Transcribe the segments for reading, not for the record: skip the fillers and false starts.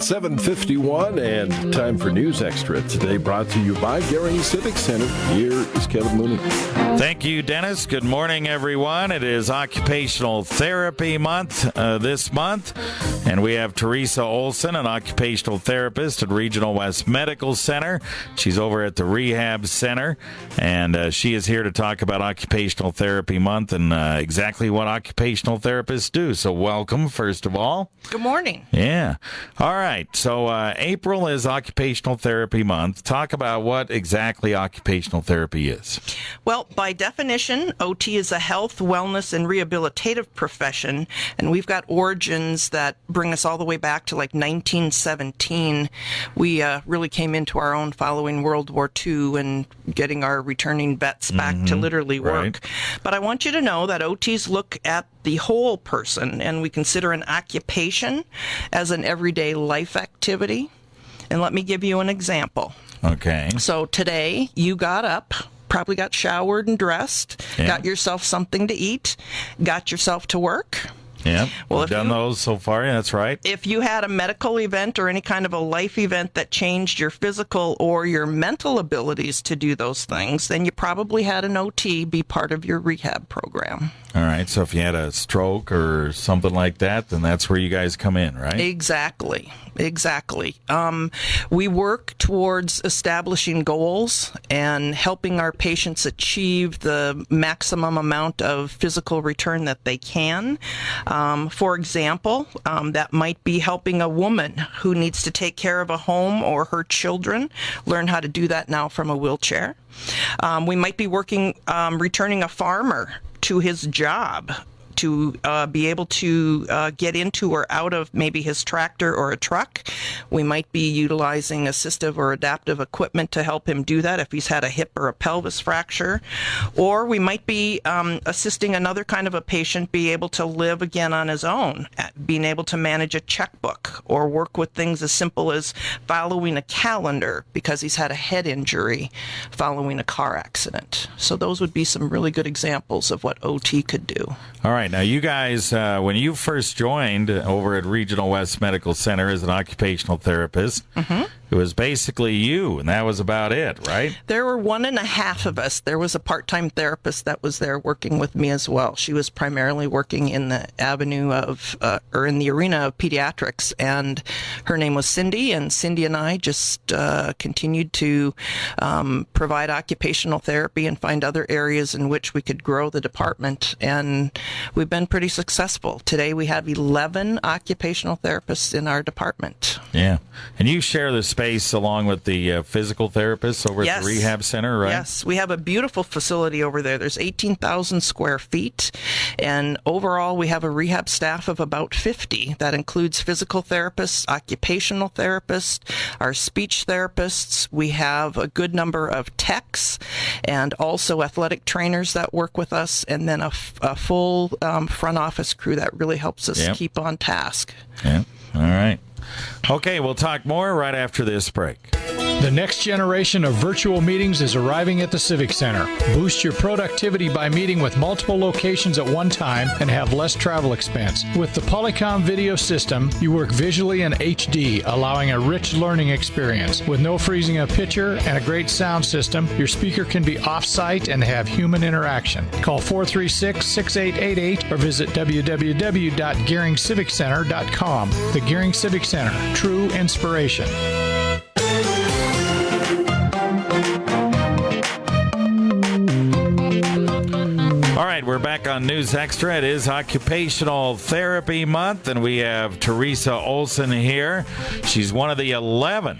7:51 and time for News Extra. Today brought to you by Gehring Civic Center. Here is Kevin Mooney. Thank you, Dennis. Good morning, everyone. It is Occupational Therapy Month this month, and we have Theresa Olson, an occupational therapist at Regional West Medical Center. She's over at the Rehab Center, and she is here to talk about Occupational Therapy Month and exactly what occupational therapists do. So welcome, first of all. Good morning. Yeah. All right. So April is Occupational Therapy Month. Talk about what exactly occupational therapy is. Well, by definition, OT is a health, wellness, and rehabilitative profession, and we've got origins that bring us all the way back to like 1917. We really came into our own following World War II and getting our returning vets back to literally work. Right. But I want you to know that OTs look at the whole person, and we consider an occupation as an everyday life activity. And let me give you an example. Okay. So today you got up, probably got showered and dressed, got yourself something to eat, got yourself to work. Yeah, well, we've done those so far. Yeah, that's right. If you had a medical event or any kind of a life event that changed your physical or your mental abilities to do those things, then you probably had an OT be part of your rehab program. All right, so if you had a stroke or something like that, then that's where you guys come in, right? Exactly. We work towards establishing goals and helping our patients achieve the maximum amount of physical return that they can. For example, that might be helping a woman who needs to take care of a home or her children learn how to do that now from a wheelchair. We might be returning a farmer to his job to be able to get into or out of maybe his tractor or a truck. We might be utilizing assistive or adaptive equipment to help him do that if he's had a hip or a pelvis fracture. Or we might be assisting another kind of a patient be able to live again on his own, being able to manage a checkbook or work with things as simple as following a calendar because he's had a head injury following a car accident. So those would be some really good examples of what OT could do. All right. Now, you guys, when you first joined over at Regional West Medical Center as an occupational therapist, it was basically you, and that was about it, right? There were 1.5 of us. There was a part-time therapist that was there working with me as well. She was primarily working in the avenue of, or in the arena of pediatrics, and her name was Cindy, and Cindy and I just continued to provide occupational therapy and find other areas in which we could grow the department, and we've been pretty successful. Today we have 11 occupational therapists in our department. Yeah. And you share the space along with the physical therapists over at the Rehab Center, right? Yes. We have a beautiful facility over there. There's 18,000 square feet, and overall we have a rehab staff of about 50. That includes physical therapists, occupational therapists, our speech therapists. We have a good number of techs and also athletic trainers that work with us, and then a full front office crew that really helps us keep on task. Yeah. All right. Okay, we'll talk more right after this break. The next generation of virtual meetings is arriving at the Civic Center. Boost your productivity by meeting with multiple locations at one time and have less travel expense. With the Polycom video system, you work visually in HD, allowing a rich learning experience. With no freezing of picture and a great sound system, your speaker can be off-site and have human interaction. Call 436-6888 or visit www.geringciviccenter.com. The Gehring Civic Center, true inspiration. All right, we're back on News Extra. It is Occupational Therapy Month, and we have Theresa Olson here. She's one of the 11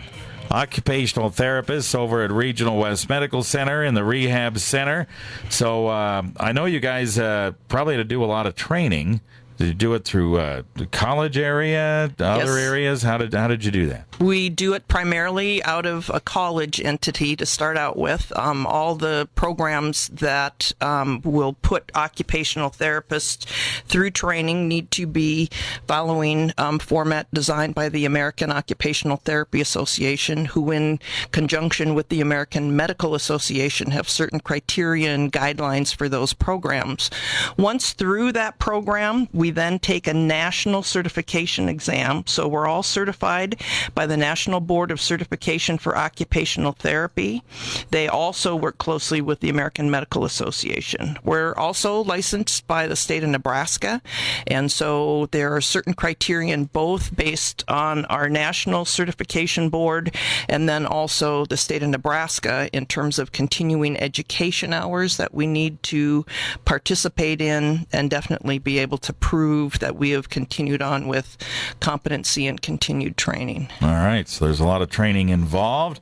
occupational therapists over at Regional West Medical Center in the Rehab Center. So I know you guys probably had to do a lot of training. Did you do it through the college area, other areas? How did you do that? We do it primarily out of a college entity to start out with. All the programs that will put occupational therapists through training need to be following format designed by the American Occupational Therapy Association, who in conjunction with the American Medical Association have certain criteria and guidelines for those programs. Once through that program, we We then take a national certification exam. So we're all certified by the National Board of Certification for Occupational Therapy. They also work closely with the American Medical Association. We're also licensed by the state of Nebraska, and so there are certain criteria both based on our national certification board and then also the state of Nebraska in terms of continuing education hours that we need to participate in and definitely be able to prove that we have continued on with competency and continued training. All right, so there's a lot of training involved.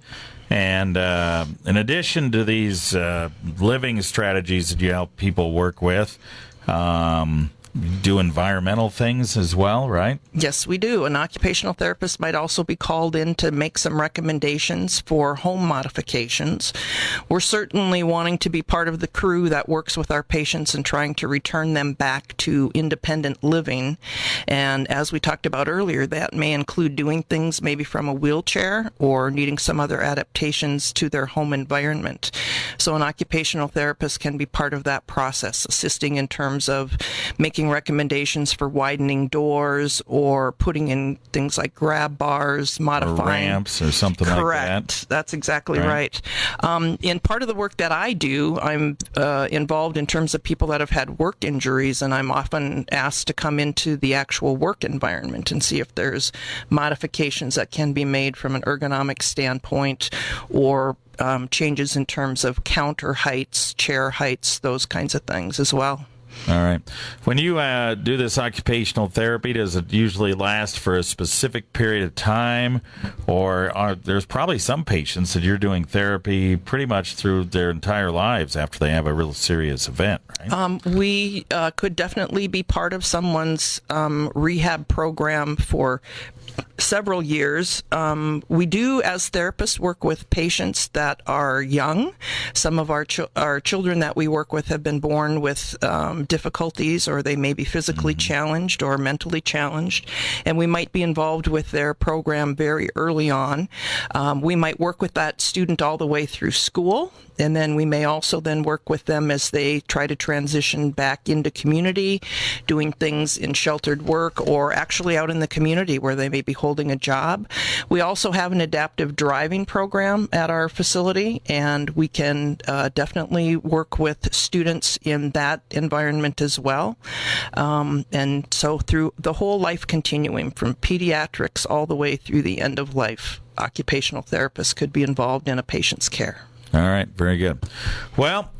And in addition to these living strategies that you help people work with, do environmental things as well, right? Yes, we do. An occupational therapist might also be called in to make some recommendations for home modifications. We're certainly wanting to be part of the crew that works with our patients and trying to return them back to independent living. And as we talked about earlier, that may include doing things maybe from a wheelchair or needing some other adaptations to their home environment. So an occupational therapist can be part of that process, assisting in terms of making recommendations for widening doors or putting in things like grab bars, modifying or ramps or something like that. Correct. That's exactly right. In part of the work that I do, I'm involved in terms of people that have had work injuries, and I'm often asked to come into the actual work environment and see if there's modifications that can be made from an ergonomic standpoint or changes in terms of counter heights, chair heights, those kinds of things as well. All right. When you do this occupational therapy, does it usually last for a specific period of time? Or there's probably some patients that you're doing therapy pretty much through their entire lives after they have a real serious event, right? We could definitely be part of someone's rehab program for several years. We do, as therapists, work with patients that are young. Some of our children that we work with have been born with difficulties, or they may be physically challenged or mentally challenged, and we might be involved with their program very early on. We might work with that student all the way through school, and then we may also then work with them as they try to transition back into community, doing things in sheltered work or actually out in the community where they may be holding a job. We also have an adaptive driving program at our facility, and we can definitely work with students in that environment as well. And so through the whole life continuum, from pediatrics all the way through the end of life, occupational therapists could be involved in a patient's care. All right, very good. Well,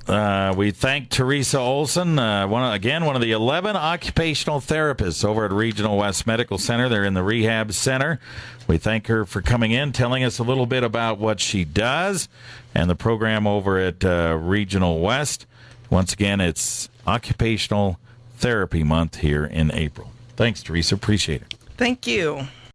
we thank Theresa Olson, one of the 11 occupational therapists over at Regional West Medical Center. They're in the rehab center. We thank her for coming in, telling us a little bit about what she does and the program over at Regional West. Once again, it's Occupational Therapy Month here in April. Thanks, Theresa. Appreciate it. Thank you.